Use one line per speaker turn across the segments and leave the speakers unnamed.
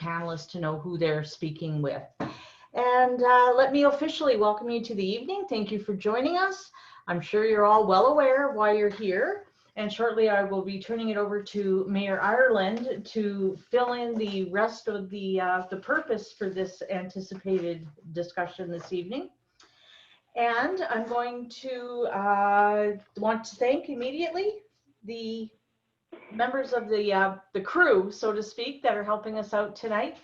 panelists to know who they're speaking with. And let me officially welcome you to the evening. Thank you for joining us. I'm sure you're all well aware of why you're here. And shortly I will be turning it over to Mayor Ireland to fill in the rest of the purpose for this anticipated discussion this evening. And I'm going to want to thank immediately the members of the crew, so to speak, that are helping us out tonight,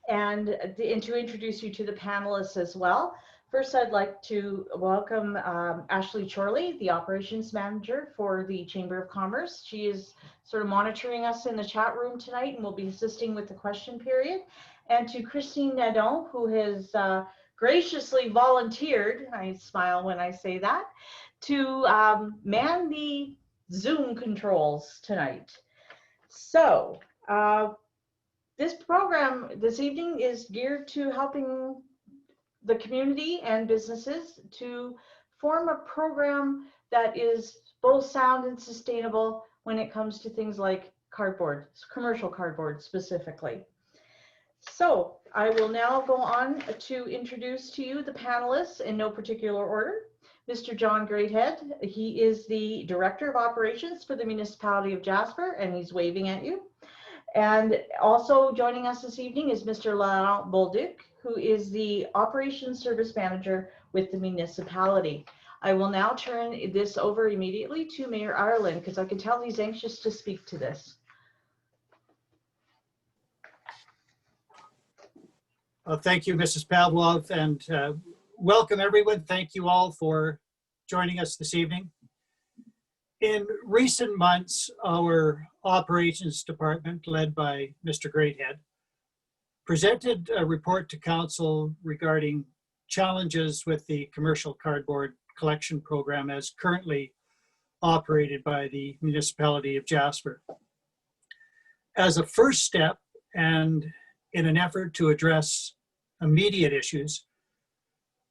and to introduce you to the panelists as well. First, I'd like to welcome Ashley Chorley, the operations manager for the Chamber of Commerce. She is sort of monitoring us in the chat room tonight and will be assisting with the question period. And to Christine Nadon, who has graciously volunteered, I smile when I say that, to man the Zoom controls tonight. So this program this evening is geared to helping the community and businesses to form a program that is both sound and sustainable when it comes to things like cardboard, commercial cardboard specifically. So I will now go on to introduce to you the panelists in no particular order. Mr. John Greathead, he is the Director of Operations for the Municipality of Jasper, and he's waving at you. And also joining us this evening is Mr. Laurent Bolduc, who is the Operations Service Manager with the municipality. I will now turn this over immediately to Mayor Ireland, because I can tell he's anxious to speak to this.
Thank you, Mrs. Pavlov, and welcome everyone. Thank you all for joining us this evening. In recent months, our operations department, led by Mr. Greathead, presented a report to Council regarding challenges with the commercial cardboard collection program as currently operated by the Municipality of Jasper. As a first step, and in an effort to address immediate issues,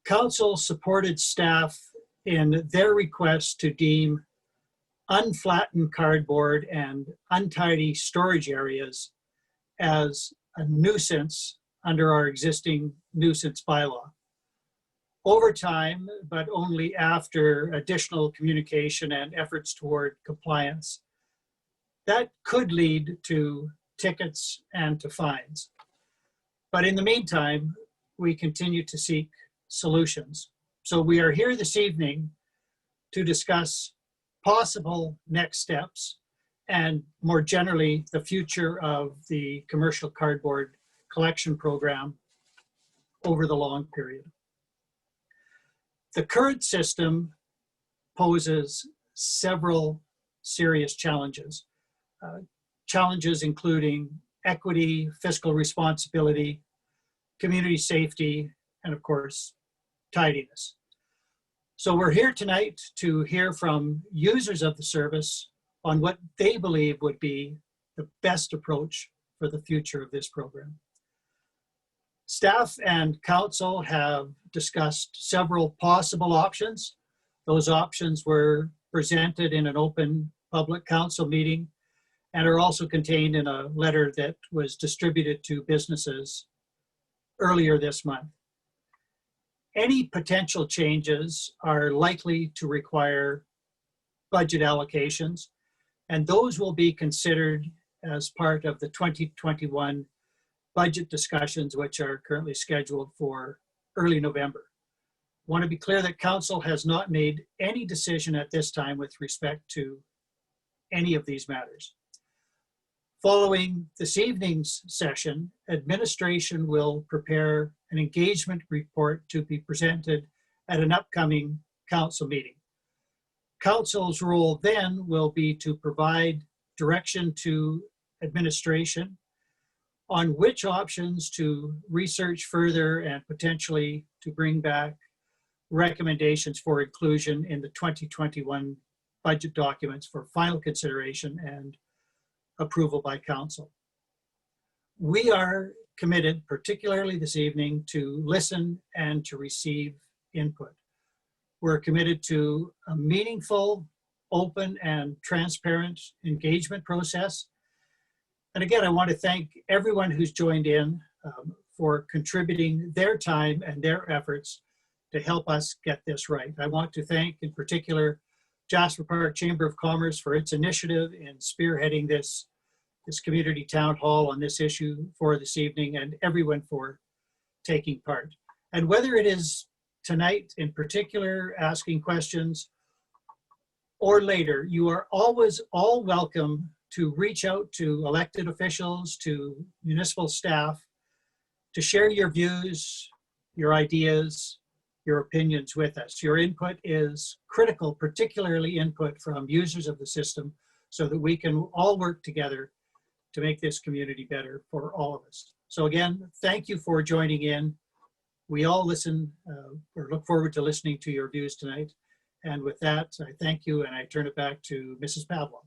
Council supported staff in their request to deem unflattened cardboard and untidy storage areas as a nuisance under our existing nuisance bylaw. Over time, but only after additional communication and efforts toward compliance, that could lead to tickets and to fines. But in the meantime, we continue to seek solutions. So we are here this evening to discuss possible next steps and more generally the future of the commercial cardboard collection program over the long period. The current system poses several serious challenges. Challenges including equity, fiscal responsibility, community safety, and of course, tidiness. So we're here tonight to hear from users of the service on what they believe would be the best approach for the future of this program. Staff and Council have discussed several possible options. Those options were presented in an open public council meeting and are also contained in a letter that was distributed to businesses earlier this month. Any potential changes are likely to require budget allocations, and those will be considered as part of the 2021 budget discussions, which are currently scheduled for early November. I want to be clear that Council has not made any decision at this time with respect to any of these matters. Following this evening's session, administration will prepare an engagement report to be presented at an upcoming council meeting. Council's role then will be to provide direction to administration on which options to research further and potentially to bring back recommendations for inclusion in the 2021 budget documents for final consideration and approval by Council. We are committed, particularly this evening, to listen and to receive input. We're committed to a meaningful, open, and transparent engagement process. And again, I want to thank everyone who's joined in for contributing their time and their efforts to help us get this right. I want to thank in particular Jasper Park Chamber of Commerce for its initiative in spearheading this community town hall on this issue for this evening, and everyone for taking part. And whether it is tonight in particular asking questions or later, you are always all welcome to reach out to elected officials, to municipal staff, to share your views, your ideas, your opinions with us. Your input is critical, particularly input from users of the system, so that we can all work together to make this community better for all of us. So again, thank you for joining in. We all listen or look forward to listening to your views tonight. And with that, I thank you and I turn it back to Mrs. Pavlov.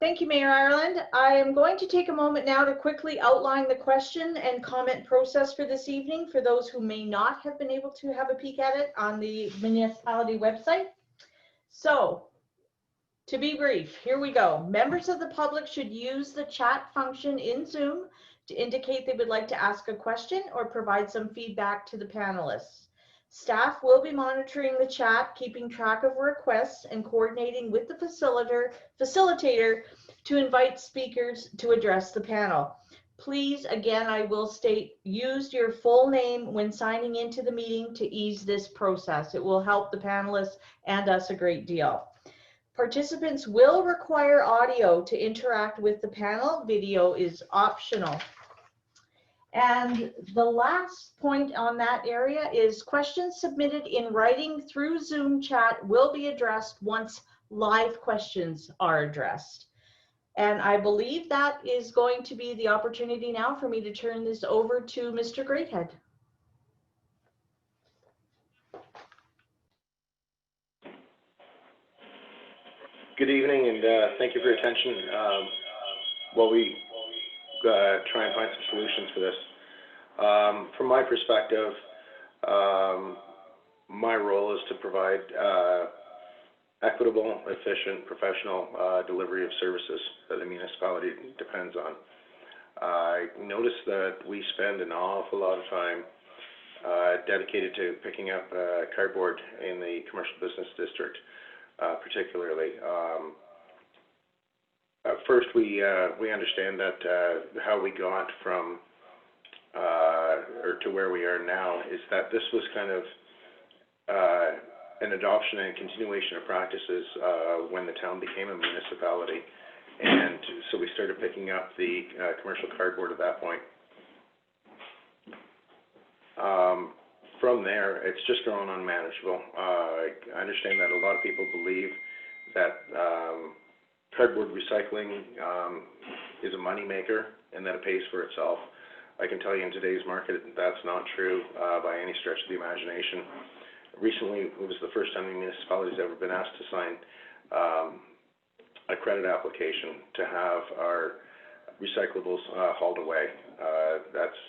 Thank you, Mayor Ireland. I am going to take a moment now to quickly outline the question and comment process for this evening for those who may not have been able to have a peek at it on the municipality website. So, to be brief, here we go. Members of the public should use the chat function in Zoom to indicate they would like to ask a question or provide some feedback to the panelists. Staff will be monitoring the chat, keeping track of requests and coordinating with the facilitator to invite speakers to address the panel. Please, again, I will state, use your full name when signing into the meeting to ease this process. It will help the panelists and us a great deal. Participants will require audio to interact with the panel. Video is optional. And the last point on that area is questions submitted in writing through Zoom chat will be addressed once live questions are addressed. And I believe that is going to be the opportunity now for me to turn this over to Mr. Greathead.
Good evening, and thank you for your attention. While we try and find some solutions for this. From my perspective, my role is to provide equitable, efficient, professional delivery of services that the municipality depends on. I noticed that we spend an awful lot of time dedicated to picking up cardboard in the commercial business district, particularly. First, we understand that how we got from or to where we are now is that this was kind of an adoption and continuation of practices when the town became a municipality, and so we started picking up the commercial cardboard at that point. From there, it's just grown unmanageable. I understand that a lot of people believe that cardboard recycling is a moneymaker and that it pays for itself. I can tell you in today's market that's not true by any stretch of the imagination. Recently, it was the first time the municipality's ever been asked to sign a credit application to have our recyclables hauled away. That's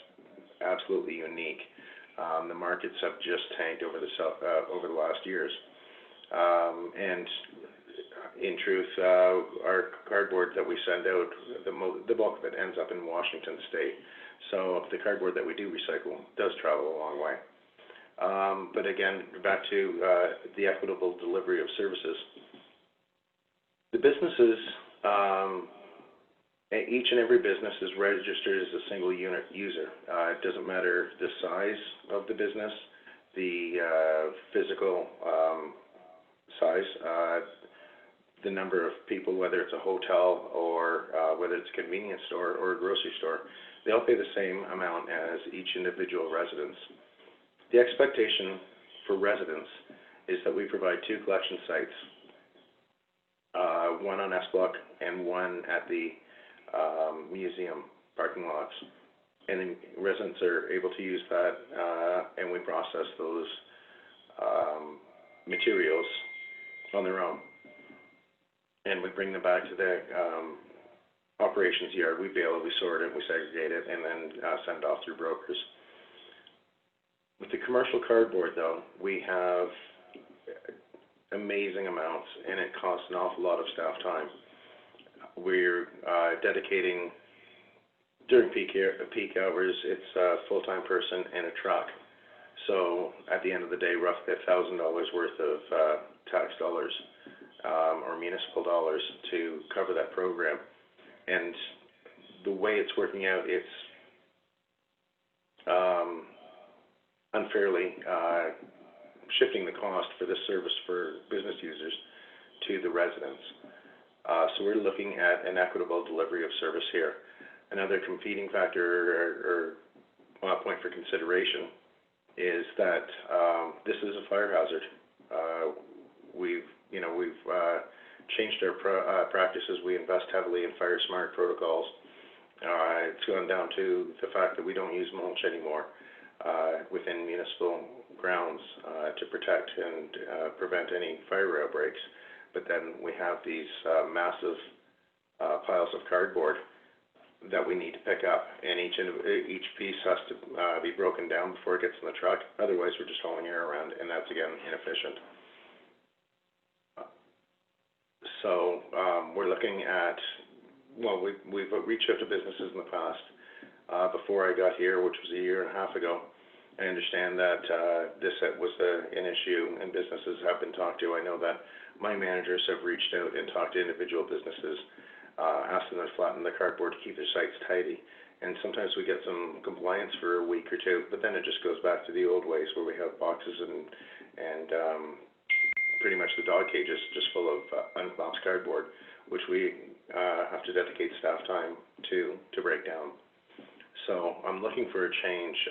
absolutely unique. The markets have just tanked over the last years. And in truth, our cardboard that we send out, the bulk of it ends up in Washington State. So the cardboard that we do recycle does travel a long way. But again, back to the equitable delivery of services. The businesses, each and every business is registered as a single unit user. It doesn't matter the size of the business, the physical size, the number of people, whether it's a hotel or whether it's a convenience store or a grocery store, they all pay the same amount as each individual residence. The expectation for residents is that we provide 2 collection sites, one on S Block and one at the museum parking lots. And then residents are able to use that and we process those materials on their own. And we bring them back to the operations yard. We bale it, we sort it, we segregate it, and then send it off through brokers. With the commercial cardboard, though, we have amazing amounts, and it costs an awful lot of staff time. We're dedicating, during peak hours, it's a full-time person and a truck. So at the end of the day, roughly $1,000 worth of tax dollars or municipal dollars to cover that program. And the way it's working out, it's unfairly shifting the cost for this service for business users to the residents. So we're looking at an equitable delivery of service here. Another competing factor or point for consideration is that this is a fire hazard. We've changed our practices. We invest heavily in fire smart protocols. It's gone down to the fact that we don't use mulch anymore within municipal grounds to protect and prevent any fire outbreaks. But then we have these massive piles of cardboard that we need to pick up, and each piece has to be broken down before it gets in the truck. Otherwise, we're just hauling air around, and that's again inefficient. So we're looking at, well, we've reached out to businesses in the past. Before I got here, which was a year and a half ago, I understand that this was an issue, and businesses have been talked to. I know that my managers have reached out and talked to individual businesses, asked them to flatten the cardboard to keep their sites tidy. And sometimes we get some compliance for a week or two, but then it just goes back to the old ways where we have boxes and pretty much the dog cages just full of uncollapsed cardboard, which we have to dedicate staff time to break down. So I'm looking for a change.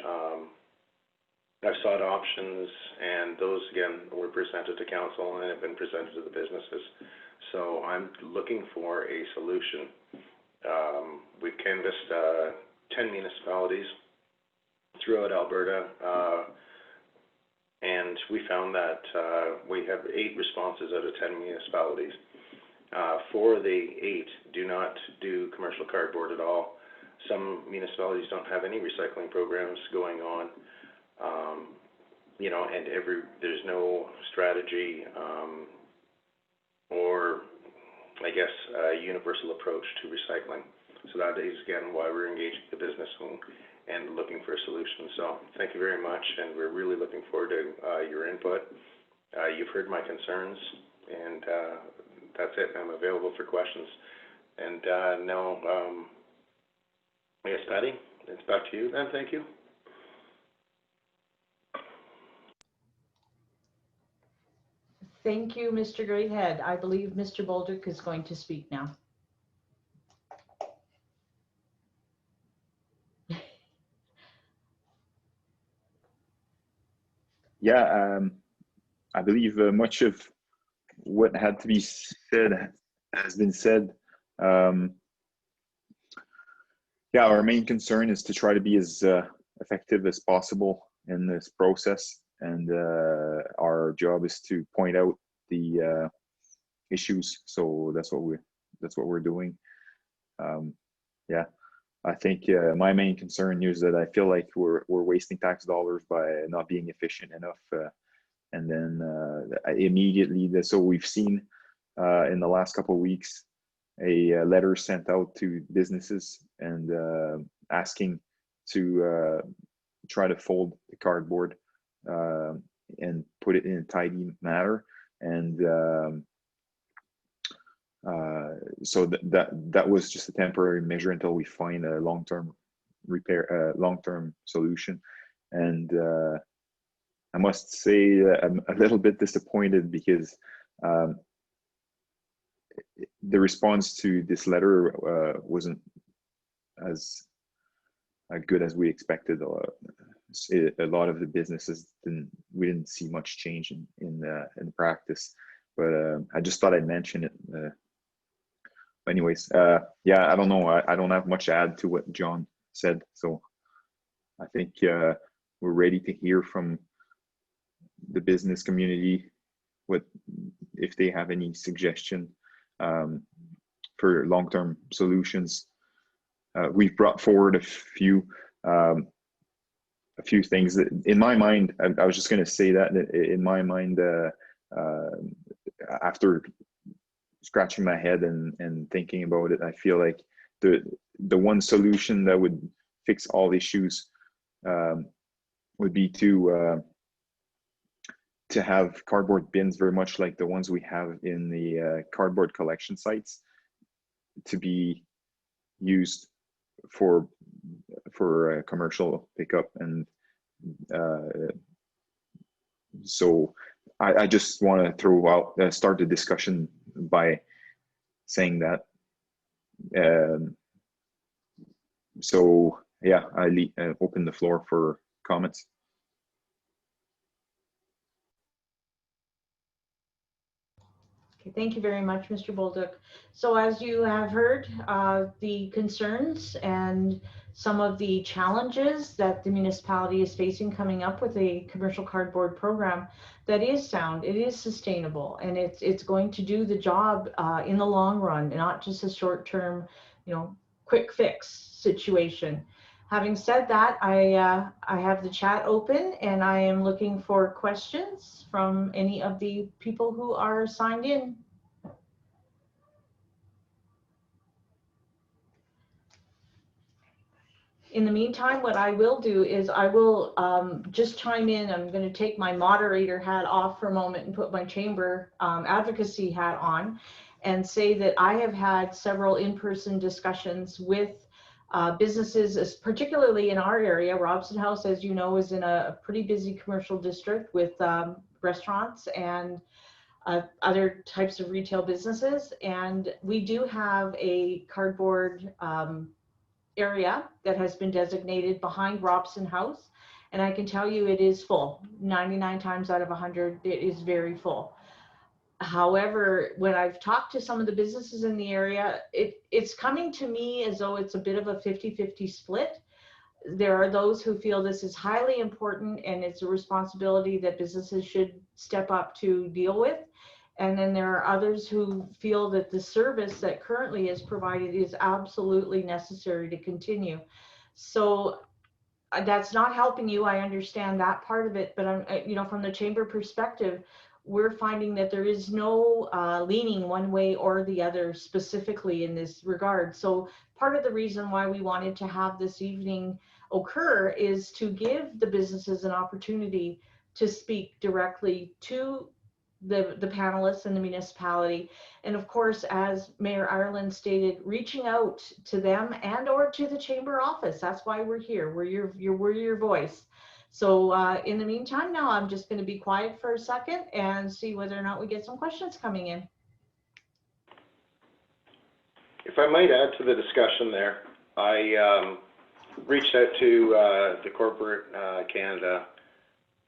I've sought options, and those, again, were presented to council and have been presented to the businesses. So I'm looking for a solution. We've canvassed 10 municipalities throughout Alberta, and we found that we have 8 responses out of 10 municipalities. 4 of the 8 do not do commercial cardboard at all. Some municipalities don't have any recycling programs going on. And there's no strategy or, I guess, a universal approach to recycling. So that is, again, why we're engaging the business and looking for a solution. So thank you very much, and we're really looking forward to your input. You've heard my concerns, and that's it. I'm available for questions. And now, I guess, Patty, it's back to you then. Thank you.
Thank you, Mr. Greathead. I believe Mr. Bolduc is going to speak now.
Yeah, I believe much of what had to be said has been said. Yeah, our main concern is to try to be as effective as possible in this process, and our job is to point out the issues. So that's what we're doing. Yeah, I think my main concern is that I feel like we're wasting tax dollars by not being efficient enough, and then immediately. So we've seen in the last couple of weeks a letter sent out to businesses and asking to try to fold the cardboard and put it in a tidy manner, and so that was just a temporary measure until we find a long-term solution. And I must say I'm a little bit disappointed because the response to this letter wasn't as good as we expected. A lot of the businesses we didn't see much change in practice, but I just thought I'd mention it. Anyways, yeah, I don't know. I don't have much to add to what John said, so I think we're ready to hear from the business community if they have any suggestion for long-term solutions. We've brought forward a few a few things that in my mind, I was just going to say that in my mind, after scratching my head and thinking about it, I feel like the one solution that would fix all issues would be to have cardboard bins, very much like the ones we have in the cardboard collection sites, to be used for commercial pickup. And so I just want to throw out, start the discussion by saying that. So yeah, I open the floor for comments.
Okay, thank you very much, Mr. Bolduc. So as you have heard, the concerns and some of the challenges that the municipality is facing coming up with a commercial cardboard program that is sound, it is sustainable, and it's going to do the job in the long run, not just a short-term, quick fix situation. Having said that, I have the chat open, and I am looking for questions from any of the people who are signed in. In the meantime, what I will do is I will just chime in. I'm going to take my moderator hat off for a moment and put my chamber advocacy hat on and say that I have had several in-person discussions with businesses, particularly in our area. Robson House, as you know, is in a pretty busy commercial district with restaurants and other types of retail businesses. And we do have a cardboard area that has been designated behind Robson House. And I can tell you it is full. 99 times out of 100, it is very full. However, when I've talked to some of the businesses in the area, it's coming to me as though it's a bit of a 50-50 split. There are those who feel this is highly important and it's a responsibility that businesses should step up to deal with. And then there are others who feel that the service that currently is provided is absolutely necessary to continue. So that's not helping you. I understand that part of it, but I'm, from the chamber perspective, we're finding that there is no leaning one way or the other specifically in this regard. So part of the reason why we wanted to have this evening occur is to give the businesses an opportunity to speak directly to the panelists and the municipality. And of course, as Mayor Ireland stated, reaching out to them and or to the chamber office. That's why we're here. We're your voice. So in the meantime, now I'm just going to be quiet for a second and see whether or not we get some questions coming in.
If I might add to the discussion there, I reached out to the corporate Canada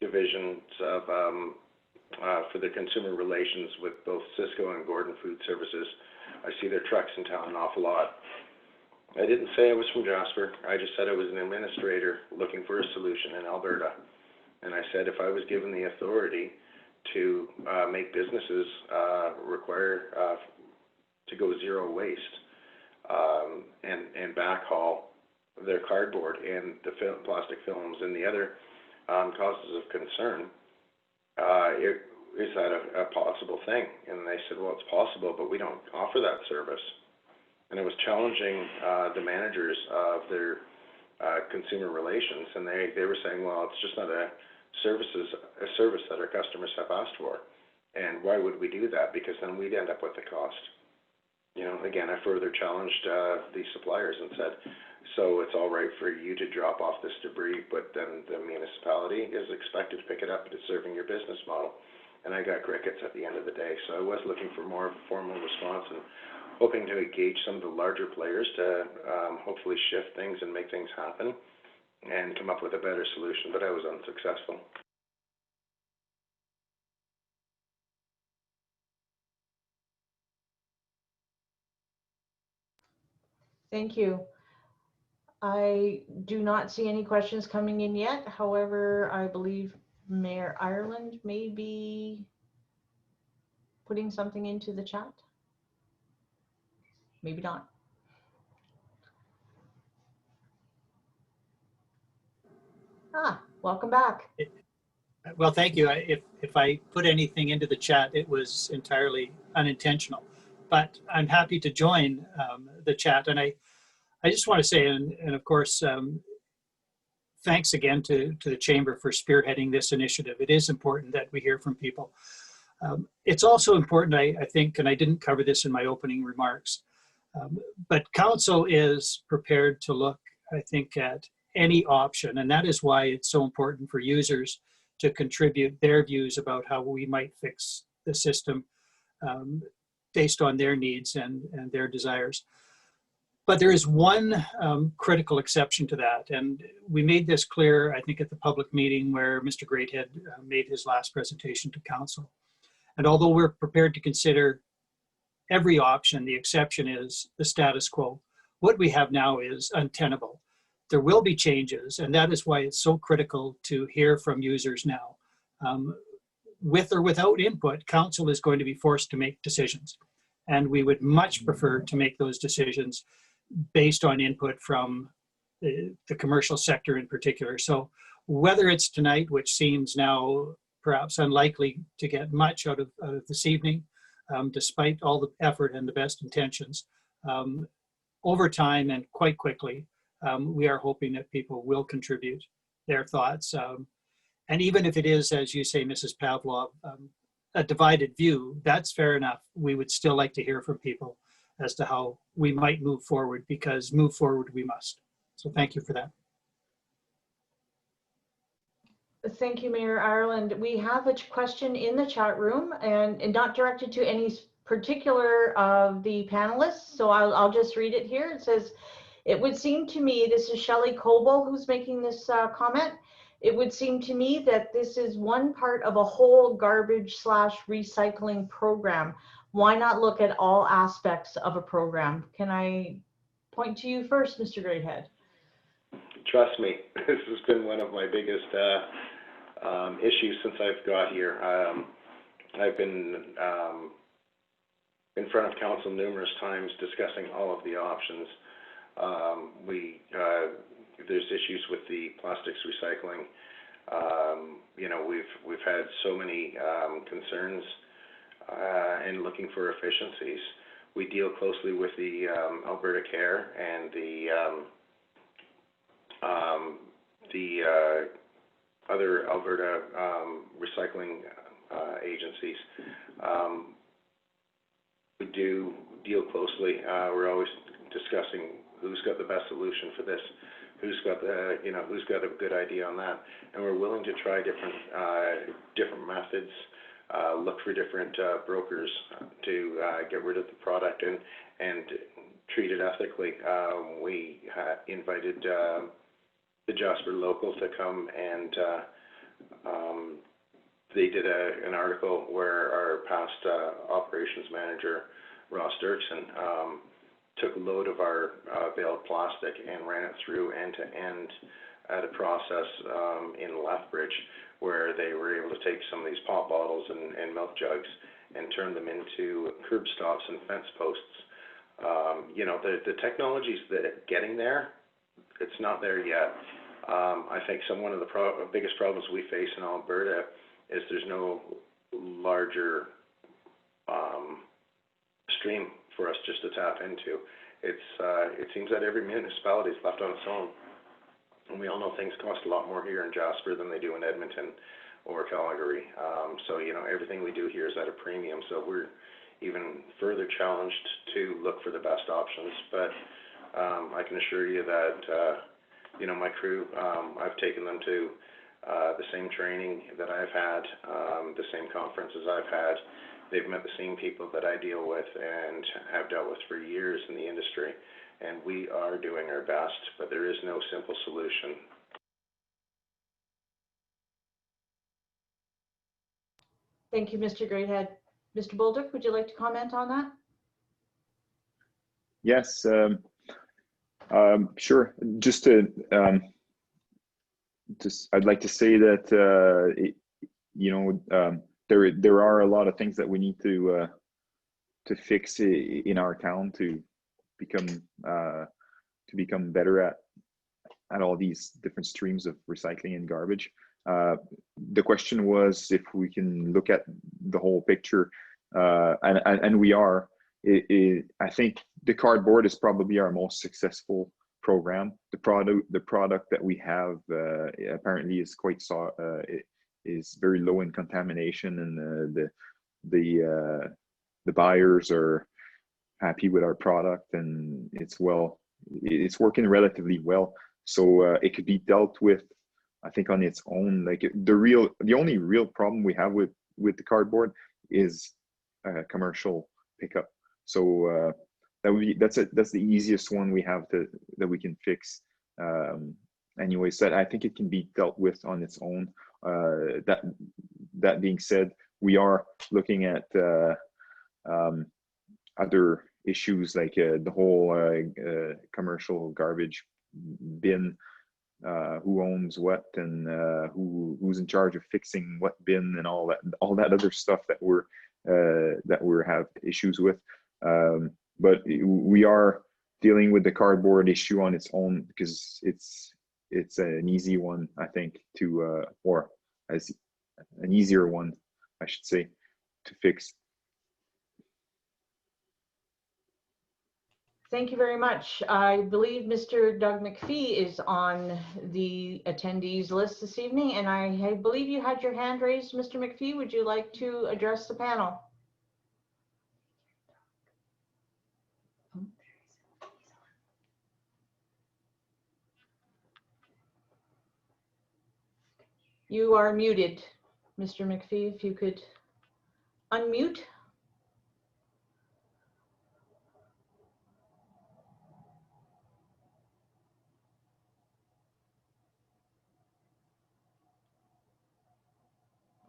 divisions of for the consumer relations with both Cisco and Gordon Food Services. I see their trucks in town an awful lot. I didn't say I was from Jasper. I just said I was an administrator looking for a solution in Alberta. And I said if I was given the authority to make businesses require to go zero waste and backhaul their cardboard and the plastic films and the other causes of concern, is that a possible thing? And they said, well, it's possible, but we don't offer that service. And it was challenging the managers of their consumer relations, and they were saying, well, it's just not a service that our customers have asked for. And why would we do that? Because then we'd end up with the cost. Again, I further challenged the suppliers and said, so it's all right for you to drop off this debris, but then the municipality is expected to pick it up. It's serving your business model. And I got crickets at the end of the day. So I was looking for more of a formal response and hoping to engage some of the larger players to hopefully shift things and make things happen and come up with a better solution, but I was unsuccessful.
Thank you. I do not see any questions coming in yet. However, I believe Mayor Ireland may be putting something into the chat. Maybe not. Welcome back.
Well, thank you. If I put anything into the chat, it was entirely unintentional. But I'm happy to join the chat. And I just want to say, and of course, thanks again to the Chamber for spearheading this initiative. It is important that we hear from people. It's also important, I think, and I didn't cover this in my opening remarks, but Council is prepared to look, I think, at any option. And that is why it's so important for users to contribute their views about how we might fix the system based on their needs and their desires. But there is one critical exception to that. And we made this clear, I think, at the public meeting where Mr. Greathead made his last presentation to Council. And although we're prepared to consider every option, the exception is the status quo. What we have now is untenable. There will be changes, and that is why it's so critical to hear from users now. With or without input, Council is going to be forced to make decisions. And we would much prefer to make those decisions based on input from the commercial sector in particular. So whether it's tonight, which seems now perhaps unlikely to get much out of this evening, despite all the effort and the best intentions, over time and quite quickly, we are hoping that people will contribute their thoughts. And even if it is, as you say, Mrs. Pavlov, a divided view, that's fair enough. We would still like to hear from people as to how we might move forward, because move forward we must. So thank you for that.
Thank you, Mayor Ireland. We have a question in the chat room and not directed to any particular of the panelists. So I'll just read it here. It says, it would seem to me, this is Shelley Coble who's making this comment. It would seem to me that this is one part of a whole garbage/recycling program. Why not look at all aspects of a program? Can I point to you first, Mr. Greathead?
Trust me, this has been one of my biggest issues since I've got here. I've been in front of Council numerous times discussing all of the options. There's issues with the plastics recycling. You know, we've had so many concerns in looking for efficiencies. We deal closely with the Alberta Care and the other Alberta recycling agencies. We do deal closely. We're always discussing who's got the best solution for this, who's got the, who's got a good idea on that, and we're willing to try different methods, look for different brokers to get rid of the product and treat it ethically. We invited the Jasper local to come, and they did an article where our past operations manager, Ross Dirksen, took a load of our baled plastic and ran it through end to end at a process in Lethbridge, where they were able to take some of these pop bottles and milk jugs and turn them into curb stops and fence posts. The technology's getting there. It's not there yet. I think one of the biggest problems we face in Alberta is there's no larger stream for us just to tap into. It seems that every municipality is left on its own. And we all know things cost a lot more here in Jasper than they do in Edmonton or Calgary. So, everything we do here is at a premium. So we're even further challenged to look for the best options. But I can assure you that, my crew, I've taken them to the same training that I've had, the same conferences I've had. They've met the same people that I deal with and have dealt with for years in the industry. And we are doing our best, but there is no simple solution.
Thank you, Mr. Greathead. Mr. Bolduc, would you like to comment on that?
Yes, sure. I'd like to say that there are a lot of things that we need to fix in our town to become better at all these different streams of recycling and garbage. The question was if we can look at the whole picture, and we are. I think the cardboard is probably our most successful program. The product that we have apparently is quite is very low in contamination, and the buyers are happy with our product, and it's working relatively well. So it could be dealt with, I think, on its own. Like the only real problem we have with the cardboard is commercial pickup. So that's the easiest one we have that we can fix. Anyways, that I think it can be dealt with on its own. That being said, we are looking at other issues like the whole commercial garbage bin, who owns what, and who's in charge of fixing what bin, and all that other stuff that we have issues with. But we are dealing with the cardboard issue on its own because it's an easy one, I think, or as an easier one, I should say, to fix.
Thank you very much. I believe Mr. Doug McPhee is on the attendees list this evening, and I believe you had your hand raised, Mr. McPhee. Would you like to address the panel? You are muted, Mr. McPhee, if you could unmute.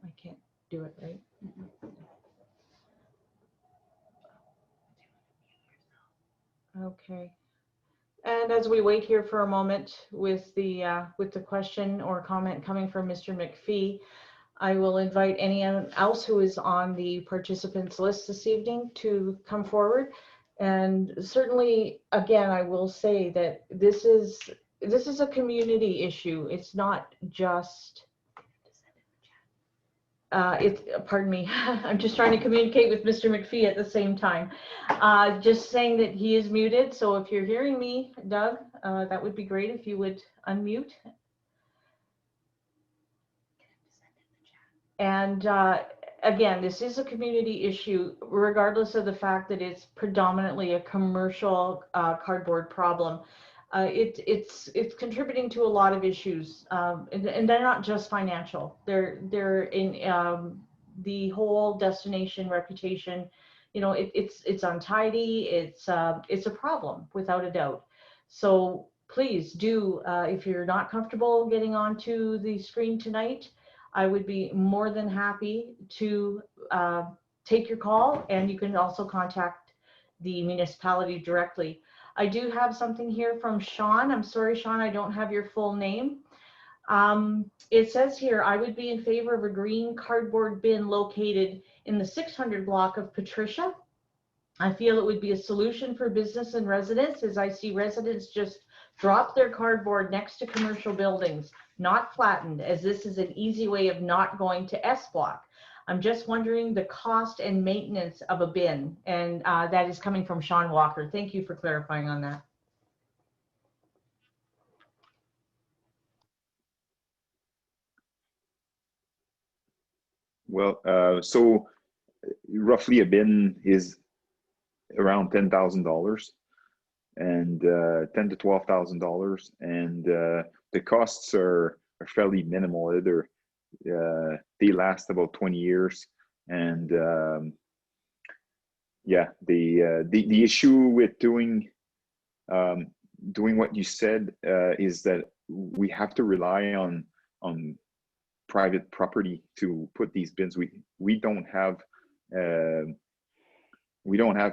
I can't do it, right? Okay. And as we wait here for a moment with the question or comment coming from Mr. McPhee, I will invite anyone else who is on the participants list this evening to come forward. And certainly, again, I will say that this is a community issue. It's not just pardon me, I'm just trying to communicate with Mr. McPhee at the same time. Just saying that he is muted. So if you're hearing me, Doug, that would be great if you would unmute. And again, this is a community issue, regardless of the fact that it's predominantly a commercial cardboard problem. It's contributing to a lot of issues, and they're not just financial. They're in the whole destination reputation. You know, it's untidy. It's a problem without a doubt. So please do, if you're not comfortable getting onto the screen tonight, I would be more than happy to take your call, and you can also contact the municipality directly. I do have something here from Sean. I'm sorry, Sean, I don't have your full name. It says here, I would be in favor of a green cardboard bin located in the 600 block of Patricia. I feel it would be a solution for business and residents, as I see residents just drop their cardboard next to commercial buildings, not flattened, as this is an easy way of not going to S block. I'm just wondering the cost and maintenance of a bin, and that is coming from Sean Walker. Thank you for clarifying on that.
Well, so roughly a bin is around $10,000, and $10,000 to $12,000, and the costs are fairly minimal. They last about 20 years, and yeah, the issue with doing what you said is that we have to rely on private property to put these bins. We don't have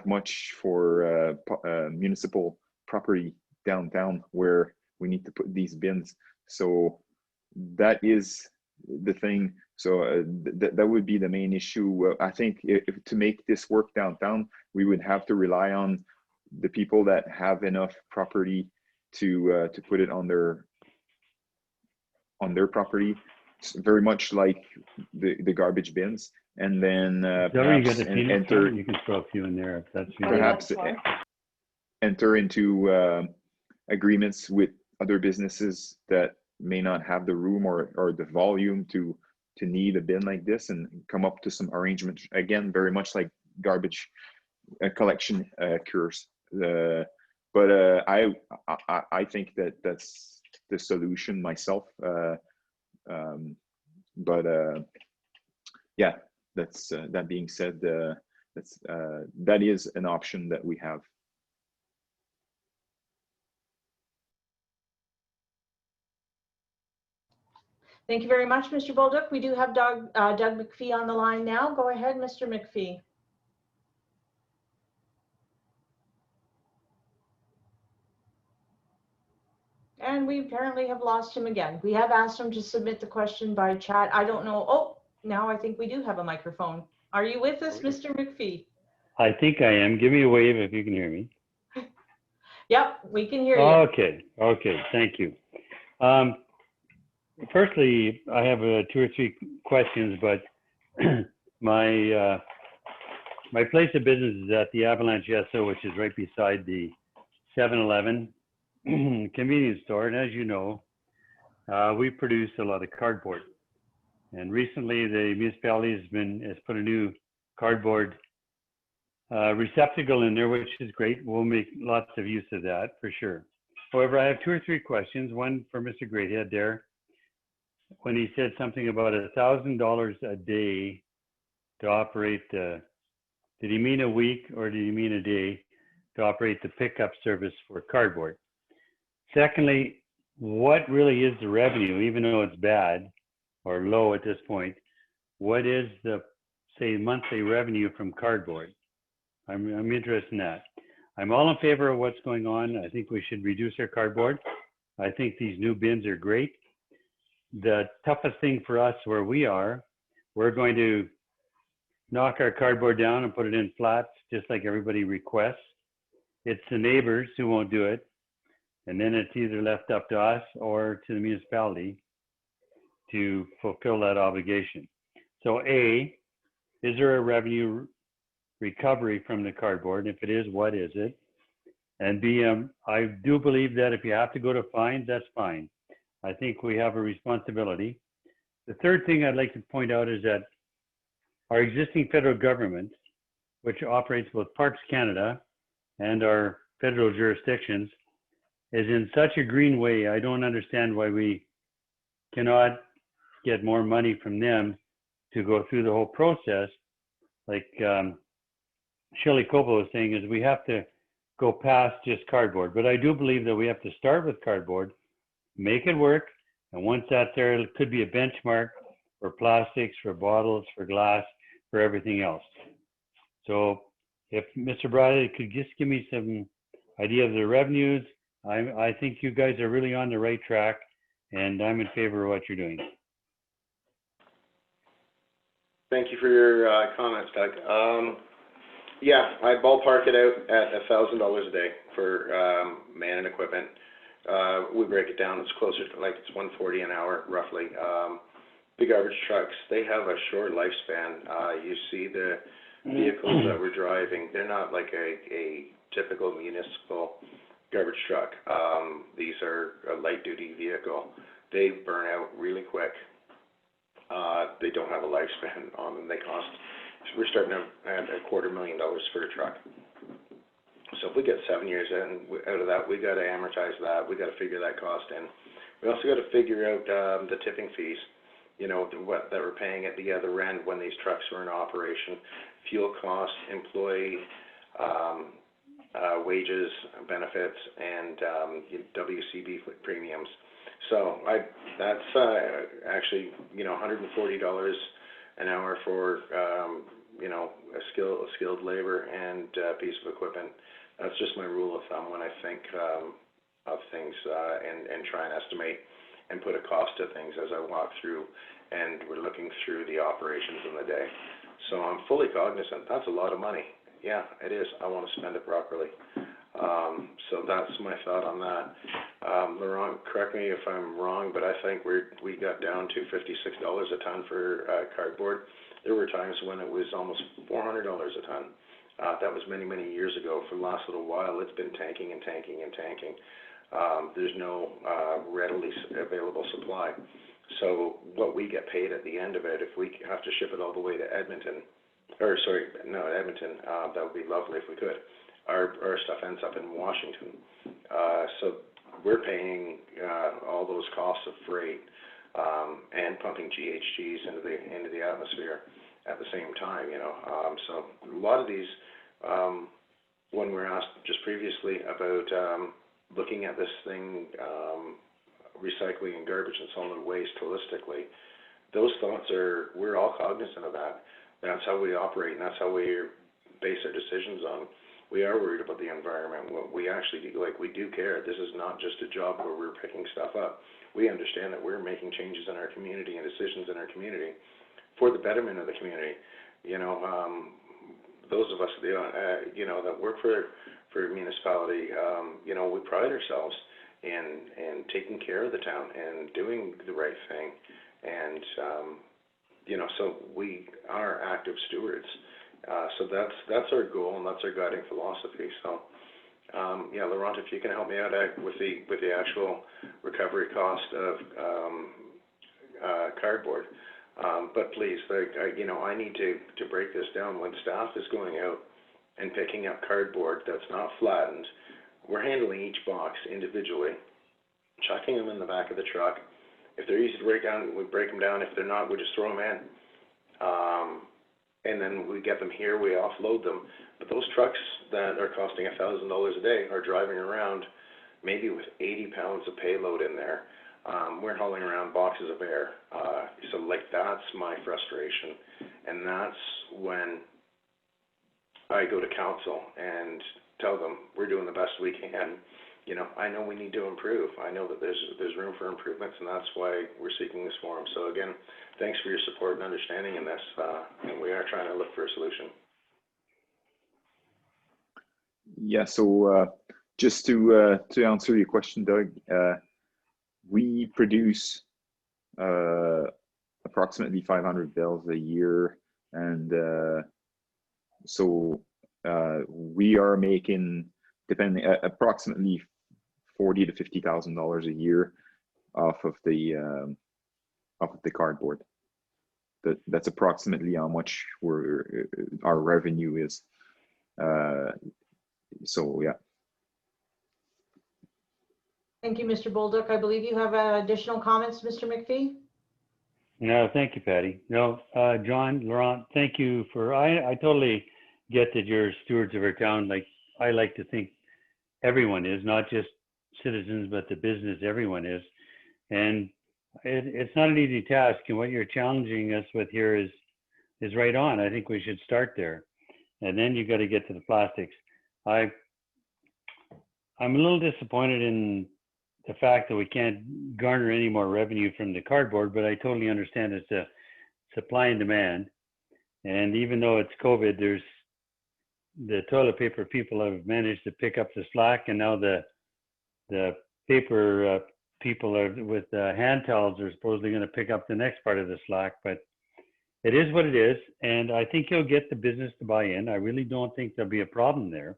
much for municipal property downtown where we need to put these bins. So that is the thing. So that would be the main issue. I think if to make this work downtown, we would have to rely on the people that have enough property to put it on their on their property, very much like the garbage bins, and then perhaps enter
You can throw a few in there if that's
Oh,
perhaps
that's fine.
enter into agreements with other businesses that may not have the room or the volume to need a bin like this, and come up to some arrangements, again, very much like garbage collection occurs. But I think that's the solution myself. But yeah, that's that being said, that is an option that we have.
Thank you very much, Mr. Bolduc. We do have Doug McPhee on the line now. Go ahead, Mr. McPhee. And we apparently have lost him again. We have asked him to submit the question by chat. I don't know. Oh, now I think we do have a microphone. Are you with us, Mr. McPhee?
I think I am. Give me a wave if you can hear me.
Yep, we can hear you.
Okay, thank you. Firstly, I have 2 or 3 questions, but my place of business is at the Avalanche Esso, which is right beside the 7-Eleven convenience store. And as you know, we produce a lot of cardboard. And recently, the municipality has put a new cardboard receptacle in there, which is great. We'll make lots of use of that for sure. However, I have 2 or 3 questions. One for Mr. Greathead there, when he said something about $1,000 a day to operate. Did he mean a week or did he mean a day to operate the pickup service for cardboard? Secondly, what really is the revenue, even though it's bad or low at this point? What is the, say, monthly revenue from cardboard? I'm interested in that. I'm all in favor of what's going on. I think we should reduce our cardboard. I think these new bins are great. The toughest thing for us where we are, we're going to knock our cardboard down and put it in flats, just like everybody requests. It's the neighbors who won't do it. And then it's either left up to us or to the municipality to fulfill that obligation. So A, is there a revenue recovery from the cardboard? If it is, what is it? And B, I do believe that if you have to go to fines, that's fine. I think we have a responsibility. The third thing I'd like to point out is that our existing federal government, which operates both Parks Canada and our federal jurisdictions, is in such a green way. I don't understand why we cannot get more money from them to go through the whole process. Like Shelley Coppola was saying, is we have to go past just cardboard. But I do believe that we have to start with cardboard, make it work, and once that's there, it could be a benchmark for plastics, for bottles, for glass, for everything else. So if Mr. Bradley could just give me some idea of the revenues, I think you guys are really on the right track, and I'm in favor of what you're doing.
Thank you for your comments, Doug. Yeah, I ballpark it out at $1,000 a day for man and equipment. We break it down, it's closer to like it's $140 an hour roughly. The garbage trucks, they have a short lifespan. You see the vehicles that we're driving, they're not like a typical municipal garbage truck. These are a light duty vehicle. They burn out really quick. They don't have a lifespan on them. They cost, we're starting at $250,000 for a truck. So if we get 7 years out of that, we got to amortize that. We got to figure that cost in. We also got to figure out the tipping fees. You know, what that we're paying at the other end when these trucks are in operation, fuel costs, employee wages, benefits, and WCB premiums. So that's actually, you know, $140 an hour for you know, a skilled labor and piece of equipment. That's just my rule of thumb when I think of things and try and estimate and put a cost to things as I walk through and we're looking through the operations in the day. So I'm fully cognizant. That's a lot of money. Yeah, it is. I want to spend it properly. So that's my thought on that. Laurent, correct me if I'm wrong, but I think we got down to $56 a ton for cardboard. There were times when it was almost $400 a ton. That was many, many years ago. For the last little while, it's been tanking and tanking and tanking. There's no readily available supply. So what we get paid at the end of it, if we have to ship it all the way to Edmonton, Edmonton, that would be lovely if we could. Our stuff ends up in Washington. So we're paying all those costs of freight and pumping GHGs into the atmosphere at the same time, you know. So a lot of these, when we were asked just previously about looking at this thing, recycling and garbage and solid waste holistically, those thoughts we're all cognizant of that. That's how we operate, and that's how we base our decisions on. We are worried about the environment. We actually do, we do care. This is not just a job where we're picking stuff up. We understand that we're making changes in our community and decisions in our community for the betterment of the community. You know, those of us, you know, that work for a municipality, you know, we pride ourselves in taking care of the town and doing the right thing. And, you know, so we are active stewards. So that's our goal, and that's our guiding philosophy. So, yeah, Laurent, if you can help me out with the actual recovery cost of cardboard. But please, you know, I need to break this down. When staff is going out and picking up cardboard that's not flattened, we're handling each box individually, chucking them in the back of the truck. If they're easy to break down, we break them down. If they're not, we just throw them in. And then we get them here, we offload them. But those trucks that are costing $1,000 a day are driving around maybe with 80 pounds of payload in there. We're hauling around boxes of air. So like, that's my frustration. And that's when I go to council and tell them we're doing the best we can. You know, I know we need to improve. I know that there's room for improvements, and that's why we're seeking this forum. So again, thanks for your support and understanding in this, and we are trying to look for a solution.
Yeah, so just to answer your question, Doug, we produce approximately 500 bales a year, and so we are making, depending, approximately $40,000 to $50,000 a year off of the cardboard. That's approximately how much our revenue is. So yeah.
Thank you, Mr. Bolduc. I believe you have additional comments, Mr. McPhee?
No, thank you, Patty. No, John, Laurent, thank you for, I totally get that you're stewards of our town. Like, I like to think everyone is, not just citizens, but the business, everyone is. And it's not an easy task. And what you're challenging us with here is right on. I think we should start there. And then you got to get to the plastics. I'm a little disappointed in the fact that we can't garner any more revenue from the cardboard, but I totally understand it's a supply and demand. And even though it's COVID, there's the toilet paper people have managed to pick up the slack, and now the paper people are with hand towels are supposedly going to pick up the next part of the slack. But it is what it is, and I think you'll get the business to buy in. I really don't think there'll be a problem there.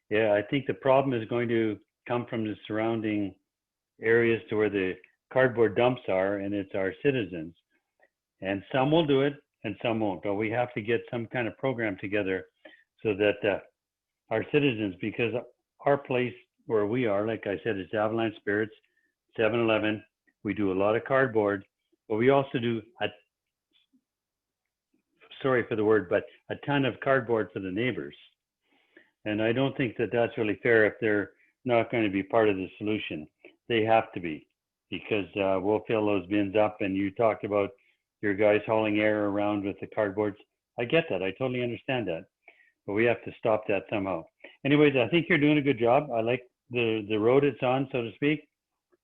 Yeah, I think the problem is going to come from the surrounding areas to where the cardboard dumps are, and it's our citizens. And some will do it and some won't, but we have to get some kind of program together so that our citizens, because our place where we are, like I said, it's Avalanche Spirits, 7-Eleven. We do a lot of cardboard, but we also do sorry for the word, but a ton of cardboard for the neighbors. And I don't think that that's really fair if they're not going to be part of the solution. They have to be, because we'll fill those bins up. And you talked about your guys hauling air around with the cardboards. I get that. I totally understand that. But we have to stop that somehow. Anyways, I think you're doing a good job. I like the road it's on, so to speak.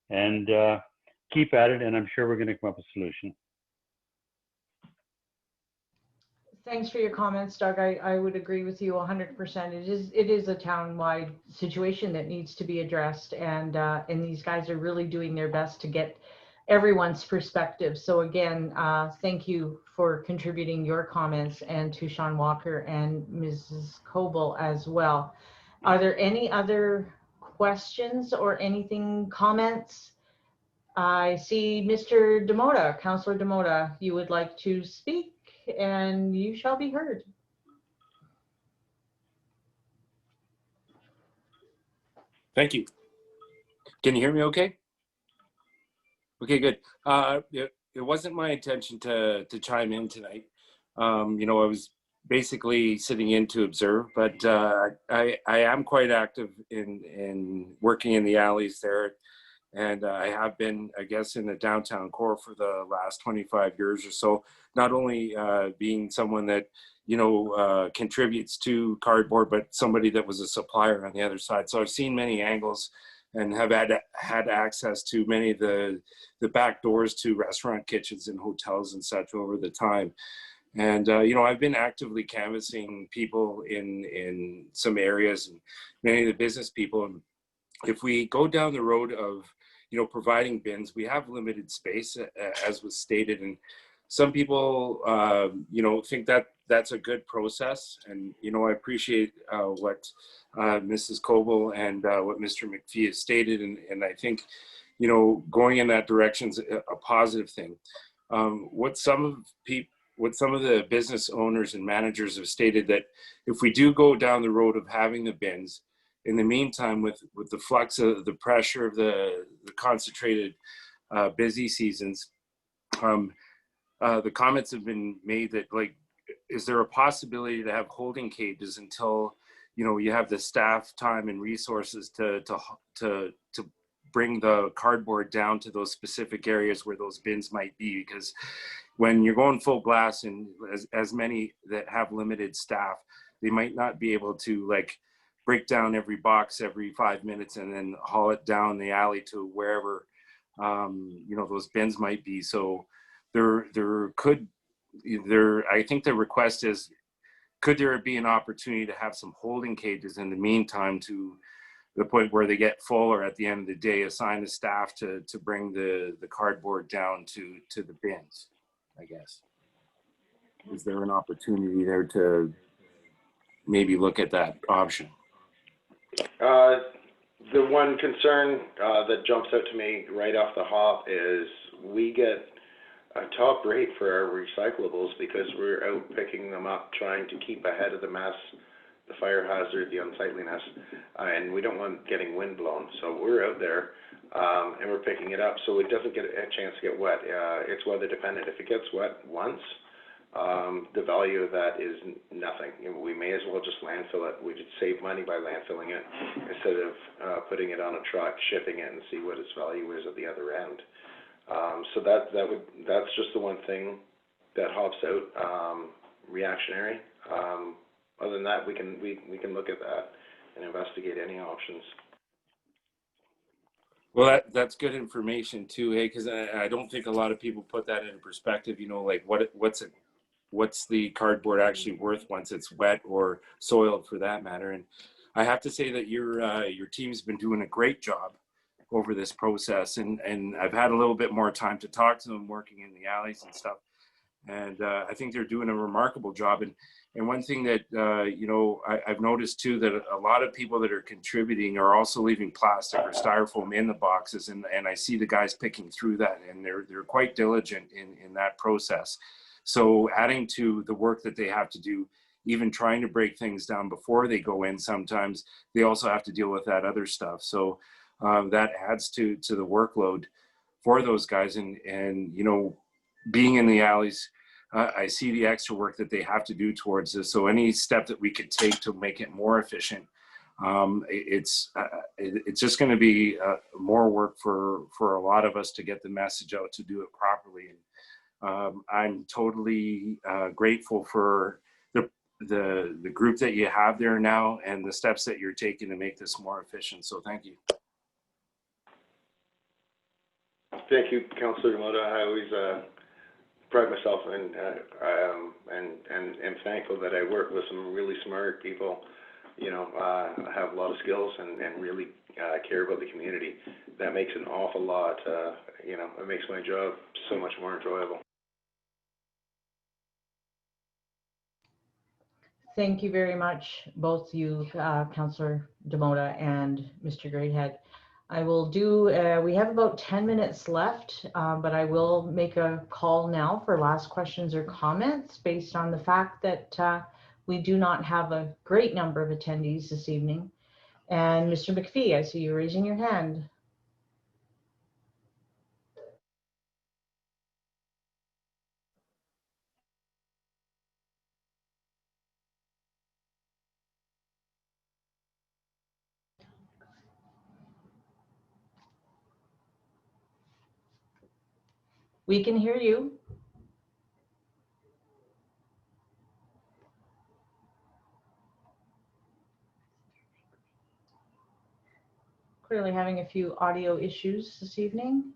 And keep at it, and I'm sure we're going to come up with a solution.
Thanks for your comments, Doug. I would agree with you 100%. It is a town-wide situation that needs to be addressed, and these guys are really doing their best to get everyone's perspective. So again, thank you for contributing your comments, and to Sean Walker and Mrs. Coble as well. Are there any other questions or anything, comments? I see Mr. Demota, Councillor Demota, you would like to speak, and you shall be heard.
Thank you. Can you hear me okay? Okay, good. It wasn't my intention to chime in tonight. You know, I was basically sitting in to observe, but I am quite active in working in the alleys there. And I have been, I guess, in the downtown core for the last 25 years or so, not only being someone that, you know, contributes to cardboard, but somebody that was a supplier on the other side. So I've seen many angles and have had access to many of the back doors to restaurant kitchens and hotels and such over the time. And, you know, I've been actively canvassing people in some areas, and many of the business people. And if we go down the road of, you know, providing bins, we have limited space, as was stated. And some people, you know, think that that's a good process. And, you know, I appreciate what Mrs. Coble and what Mr. McPhee has stated. And I think, you know, going in that direction is a positive thing. What some of the business owners and managers have stated, that if we do go down the road of having the bins, in the meantime, with the flux of the pressure of the concentrated busy seasons, the comments have been made that, like, is there a possibility to have holding cages until, you know, you have the staff time and resources to bring the cardboard down to those specific areas where those bins might be? Because when you're going full blast, and as many that have limited staff, they might not be able to, like, break down every box every 5 minutes and then haul it down the alley to wherever, you know, those bins might be. So I think the request is, could there be an opportunity to have some holding cages in the meantime, to the point where they get full, or at the end of the day, assign the staff to bring the cardboard down to the bins, I guess. Is there an opportunity there to maybe look at that option?
The one concern that jumps out to me right off the hop is we get a top rate for our recyclables because we're out picking them up, trying to keep ahead of the mess, the fire hazard, the unsightliness, and we don't want getting wind blown. So we're out there and we're picking it up, so it doesn't get a chance to get wet. It's weather dependent. If it gets wet once, the value of that is nothing. You know, we may as well just landfill it. We could save money by landfilling it instead of putting it on a truck, shipping it, and see what its value is at the other end. So that's just the one thing that hops out, reactionary. Other than that, we can look at that and investigate any options.
Well, that's good information too, hey, because I don't think a lot of people put that into perspective. You know, like what's the cardboard actually worth once it's wet or soiled, for that matter. And I have to say that your team's been doing a great job over this process, and I've had a little bit more time to talk to them working in the alleys and stuff, and I think they're doing a remarkable job. And one thing that you know, I've noticed too, that a lot of people that are contributing are also leaving plastic or styrofoam in the boxes, and I see the guys picking through that, and they're quite diligent in that process. So adding to the work that they have to do, even trying to break things down before they go in, sometimes they also have to deal with that other stuff. So that adds to the workload for those guys. And you know, being in the alleys, I see the extra work that they have to do towards this. So any step that we could take to make it more efficient, it's just going to be more work for a lot of us to get the message out, to do it properly. And I'm totally grateful for the group that you have there now, and the steps that you're taking to make this more efficient. So thank you.
Thank you, Councillor Demota. I always pride myself in, and am thankful that I work with some really smart people, have a lot of skills and really care about the community. That makes an awful lot, it makes my job so much more enjoyable.
Thank you very much, both you, Councillor Demota and Mr. Greathead. I will do, we have about 10 minutes left, but I will make a call now for last questions or comments based on the fact that we do not have a great number of attendees this evening. And Mr. McPhee, I see you raising your hand. We can hear you. Clearly having a few audio issues this evening.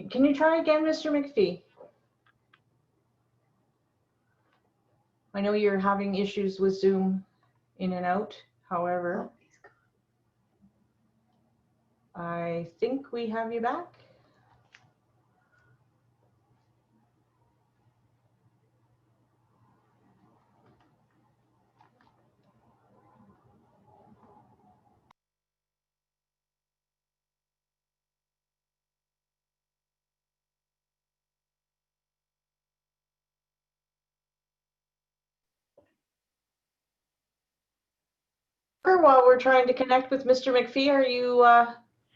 Can you try again, Mr. McPhee? I know you're having issues with Zoom in and out. However, I think we have you back. While we're trying to connect with Mr. McPhee, are you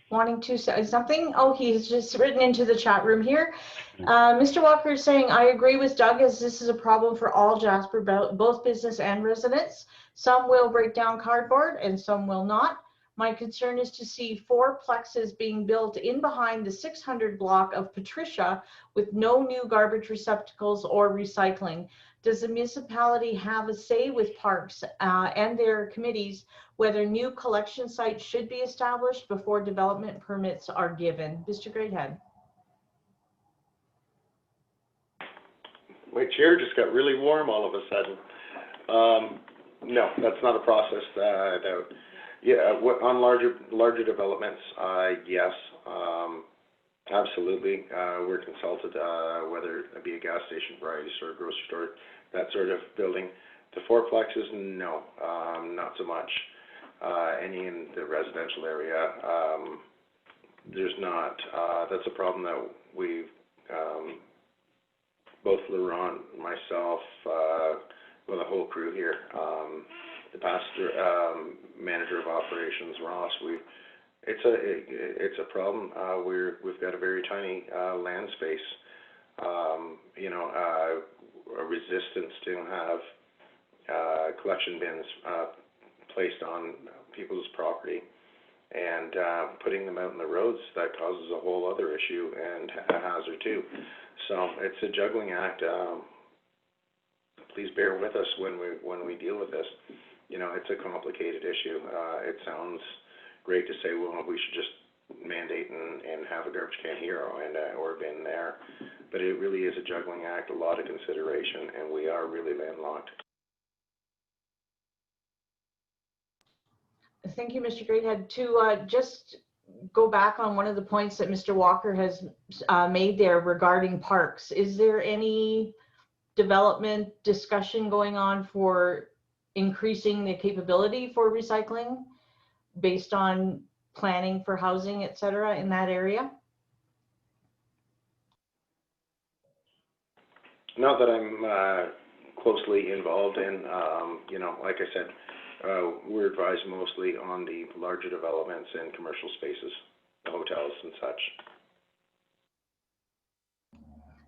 wanting to say something? Oh, he's just written into the chat room here. Mr. Walker is saying, I agree with Doug, as this is a problem for all Jasper, both business and residents. Some will break down cardboard and some will not. My concern is to see 4 plexes being built in behind the 600 block of Patricia with no new garbage receptacles or recycling. Does the municipality have a say with parks and their committees whether new collection sites should be established before development permits are given? Mr. Greathead.
My chair just got really warm all of a sudden. No, that's not a process on larger developments, yes, absolutely. We're consulted, whether it be a gas station, variety store, grocery store, that sort of building. The 4 plexes, no, not so much. Any in the residential area, there's not. That's a problem that we've, both Laurent, myself, the whole crew here, the pastor, manager of operations, Ross, it's a problem. We've got a very tiny land space, a resistance to have collection bins placed on people's property and putting them out in the roads. That causes a whole other issue and a hazard too. So it's a juggling act. Please bear with us when we deal with this. It's a complicated issue. It sounds great to say, well, we should just mandate and have a garbage can here or a bin there, but it really is a juggling act, a lot of consideration, and we are really landlocked.
Thank you, Mr. Greathead. To just go back on one of the points that Mr. Walker has made there regarding parks, is there any development discussion going on for increasing the capability for recycling based on planning for housing, et cetera, in that area?
Not that I'm closely involved in, like I said, we're advised mostly on the larger developments and commercial spaces, the hotels and such.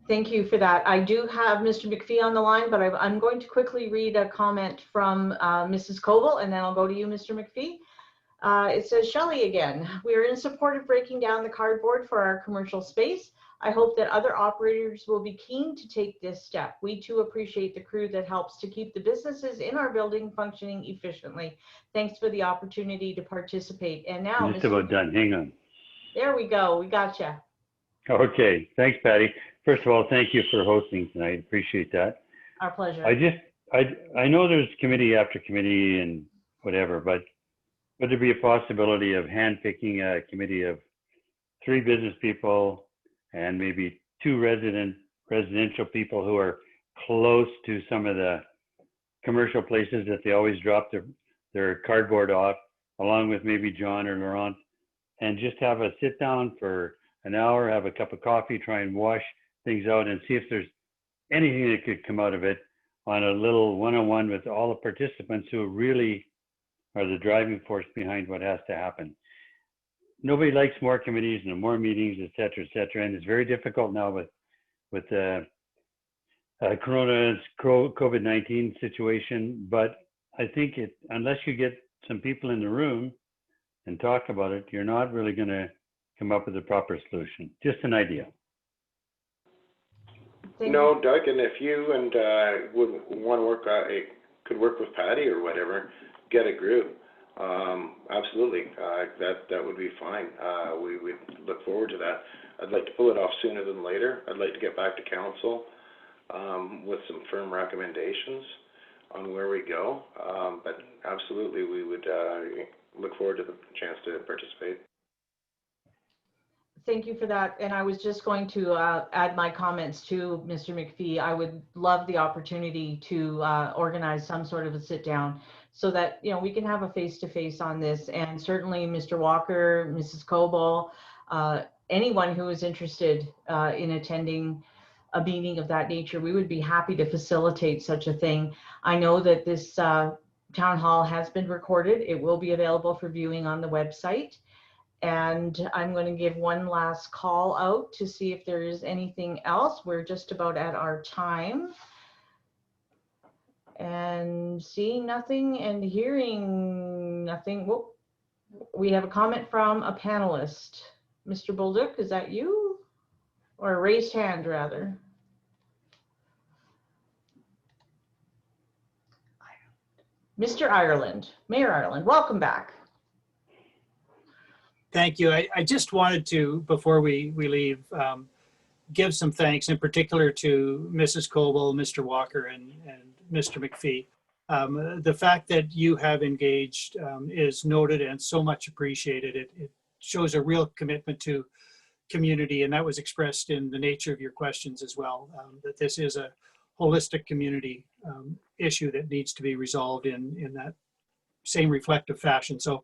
Thank you for that. I do have Mr. McPhee on the line, but I'm going to quickly read a comment from Mrs. Koval, and then I'll go to you, Mr. McPhee. It says, Shelley again, we are in support of breaking down the cardboard for our commercial space. I hope that other operators will be keen to take this step. We too appreciate the crew that helps to keep the businesses in our building functioning efficiently. Thanks for the opportunity to participate. And now,
I'm just about done. Hang on.
There we go. We gotcha.
Okay. Thanks, Patty. First of all, thank you for hosting tonight. Appreciate that.
Our pleasure.
I know there's committee after committee and whatever, but would there be a possibility of handpicking a committee of 3 business people and maybe 2 residential people who are close to some of the commercial places that they always drop their cardboard off, along with maybe John or Laurent, and just have a sit down for an hour, have a cup of coffee, try and wash things out and see if there's anything that could come out of it on a little one-on-one with all the participants who really are the driving force behind what has to happen. Nobody likes more committees and more meetings, et cetera, and it's very difficult now with the COVID-19 situation. But I think unless you get some people in the room and talk about it, you're not really going to come up with a proper solution. Just an idea.
No, Doug, and if you and would want to work, could work with Patty or whatever, get a group. Absolutely, that would be fine. We would look forward to that. I'd like to pull it off sooner than later. I'd like to get back to council with some firm recommendations on where we go. But absolutely, we would look forward to the chance to participate.
Thank you for that. And I was just going to add my comments to Mr. McPhee. I would love the opportunity to organize some sort of a sit down so that, you know, we can have a face-to-face on this. And certainly Mr. Walker, Mrs. Coble, anyone who is interested in attending a meeting of that nature, we would be happy to facilitate such a thing. I know that this town hall has been recorded. It will be available for viewing on the website. And I'm going to give one last call out to see if there is anything else. We're just about at our time. And seeing nothing and hearing nothing. Whoop. We have a comment from a panelist. Mr. Bolduc, is that you? Or a raised hand, rather. Mr. Ireland, Mayor Ireland, welcome back.
Thank you. I just wanted to, before we leave, give some thanks in particular to Mrs. Coble, Mr. Walker, and Mr. McPhee. The fact that you have engaged is noted and so much appreciated. It shows a real commitment to community, and that was expressed in the nature of your questions as well, that this is a holistic community issue that needs to be resolved in that same reflective fashion. So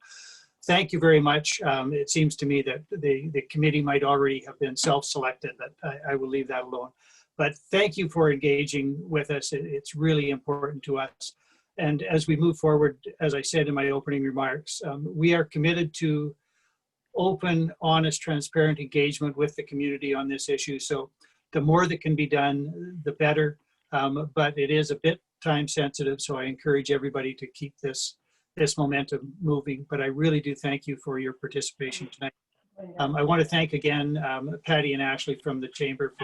thank you very much. It seems to me that the committee might already have been self-selected, but I will leave that alone. But thank you for engaging with us. It's really important to us. And as we move forward, as I said in my opening remarks, we are committed to open, honest, transparent engagement with the community on this issue. So the more that can be done, the better. But it is a bit time sensitive, so I encourage everybody to keep this momentum moving. But I really do thank you for your participation tonight. I want to thank again Patty and Ashley from the Chamber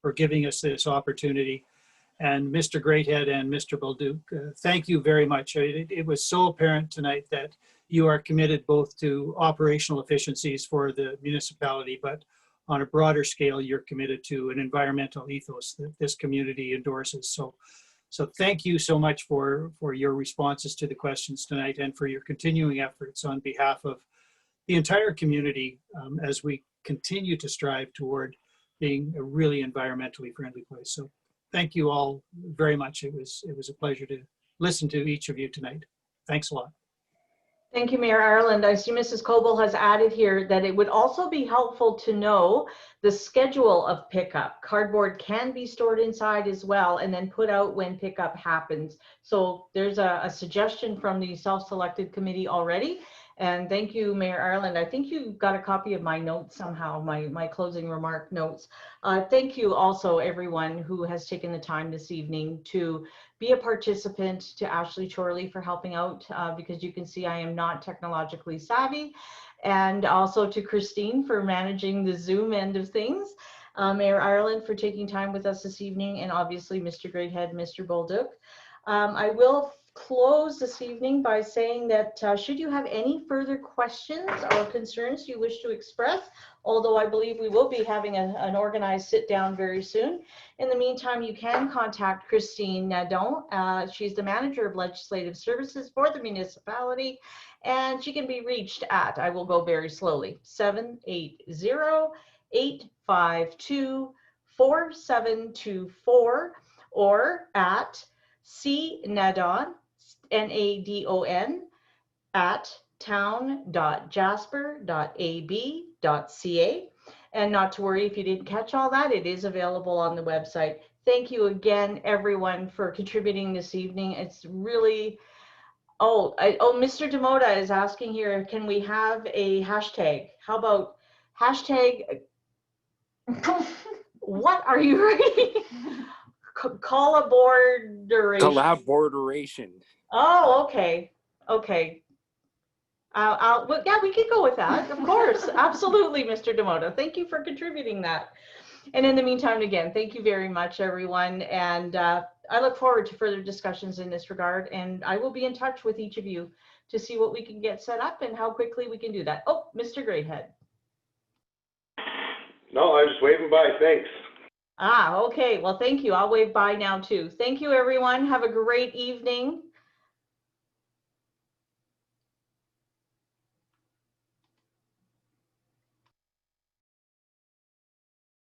for giving us this opportunity. And Mr. Greathead and Mr. Bolduc, thank you very much. It was so apparent tonight that you are committed both to operational efficiencies for the municipality, but on a broader scale, you're committed to an environmental ethos that this community endorses. So thank you so much for your responses to the questions tonight and for your continuing efforts on behalf of the entire community as we continue to strive toward being a really environmentally friendly place. So thank you all very much. It was a pleasure to listen to each of you tonight. Thanks a lot.
Thank you, Mayor Ireland. I see Mrs. Coble has added here that it would also be helpful to know the schedule of pickup. Cardboard can be stored inside as well and then put out when pickup happens. So there's a suggestion from the self-selected committee already. And thank you, Mayor Ireland. I think you got a copy of my notes somehow, my closing remark notes. Thank you also everyone who has taken the time this evening to be a participant, to Ashley Chorley for helping out because you can see I am not technologically savvy, and also to Christine for managing the Zoom end of things. Mayor Ireland for taking time with us this evening, and obviously Mr. Greathead, Mr. Bolduc. I will close this evening by saying that should you have any further questions or concerns you wish to express, although I believe we will be having an organized sit down very soon. In the meantime, you can contact Christine Nadon. She's the Manager of Legislative Services for the municipality, and she can be reached at, I will go very slowly, 780-852-4724, or at cnadon, Nadon, at town.jasper.ab.ca. And not to worry if you didn't catch all that, it is available on the website. Thank you again, everyone, for contributing this evening. It's really, Mr. Demoda is asking here, can we have a hashtag? How about hashtag, what are you writing? Collaboration.
Collaboration.
Oh, okay. Okay. Well, yeah, we could go with that. Of course. Absolutely, Mr. Demoda. Thank you for contributing that. And in the meantime, again, thank you very much, everyone. And I look forward to further discussions in this regard. And I will be in touch with each of you to see what we can get set up and how quickly we can do that. Oh, Mr. Greathead.
No, I was just waving by. Thanks.
Okay. Well, thank you. I'll wave bye now, too. Thank you, everyone. Have a great evening.